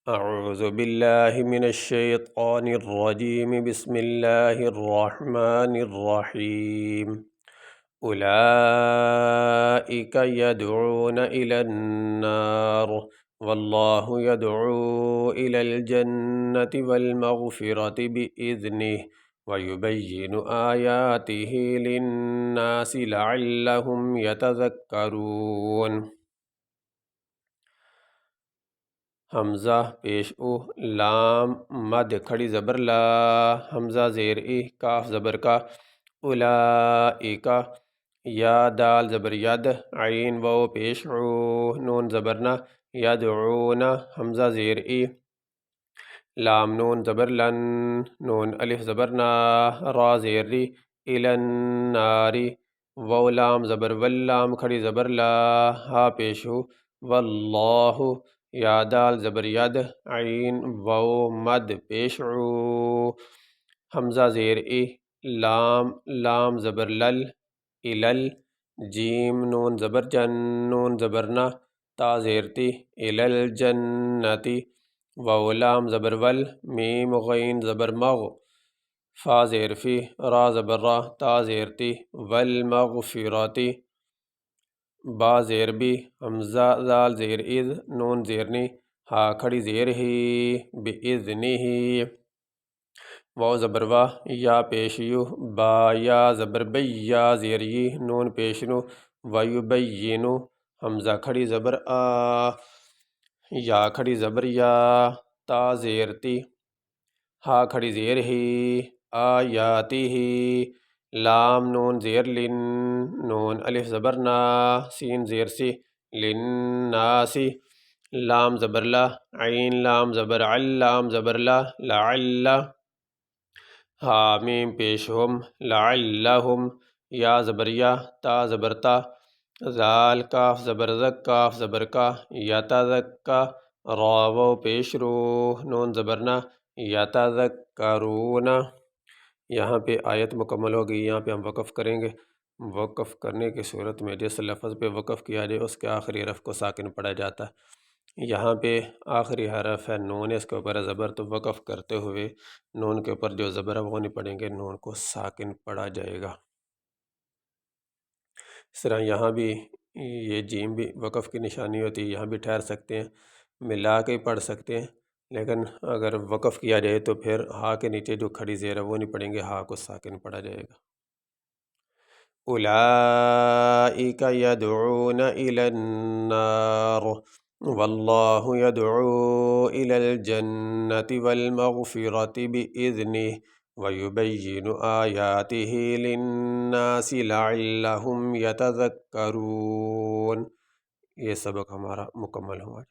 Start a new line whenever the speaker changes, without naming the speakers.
أعوذ بالله من الشيطان الرجيم بسم الله الرحمن الرحيم أولئك يدعون إلى النار والله يدعو إلى الجنة والمغفرة بإذنه ويبين آياته للناس لعلهم يتذكرون۔ حمزہ پیش او، لام مد کھڑی زبر لا، حمزہ زیر ای، کاف زبر کا، اولائکا، یا دال زبر ید، عین واو پیش عو، نون زبر نا، یدعون، حمزہ زیر ای، لام نون زبر لن، نون الف زبر نا، را زیر ری، الناری، واو لام زبر واللام کھڑی زبر لا، ہا پیش ہو، واللہ، یا دال زبر ید، عین واو مد پیش عو، حمزہ زیر ای، لام زبر لل، الل، جیم نون زبر جن، نون زبر نا، تا زیر تی، الالجنتی، واو لام زبر ول، میم غین زبر مغ، فا زیر فی، را زبر را، تا زیر تی، والمغفرتی، با زیر بی، حمزہ زال زیر اذ، نون زیر نی، ہا کھڑی زیر ہی، بِإِذْنِهِ، واو زبر وا، یا پیش یو، با یا زبر بی، یا زیر یی، نون پیش نو، ویبینو، حمزہ کھڑی زبر آ، یا کھڑی زبر یا، تا زیر تی، ہا کھڑی زیر ہی، آیاتی ہی، لام نون زیر لن، نون الف زبر نا، سین زیر سی، للناسی، لام زبر لا، عین لام زبر عل، لام زبر لا، لعل، ہا میم پیش ہم، لعلہم، یا زبر یا، تا زبر تا، زال کاف زبر زک، کاف زبر کا، یتذکا، را واو پیش رو، نون زبر نا، یتذکرون۔ یہاں پہ آیت مکمل ہو گئی، یہاں پہ ہم وقف کریں گے۔ وقف کرنے کی صورت میں جس لفظ پہ وقف کیا جائے اس کے آخری حرف کو ساکن پڑھا جاتا ہے۔ یہاں پہ آخری حرف ہے نون، اس کے اوپر ہے زبر، تو وقف کرتے ہوئے نون کے اوپر جو زبر ہے وہ نہیں پڑھیں گے، نون کو ساکن پڑھا جائے گا۔ اس طرح یہاں بھی یہ جیم بھی وقف کی نشانی ہوتی ہے، یہاں بھی ٹھہر سکتے ہیں، ملا کے ہی پڑھ سکتے ہیں، لیکن اگر وقف کیا جائے تو پھر ہا کے نیچے جو کھڑی زیر ہے وہ نہیں پڑھیں گے، ہا کو ساکن پڑھا جائے گا۔ اولئک یدعون الی النار واللہ یدعو الی الجنة والمغفرة بإذنه ویبین آیاته للناس لعلهم یتذکرون۔ یہ سبق ہمارا مکمل ہوا۔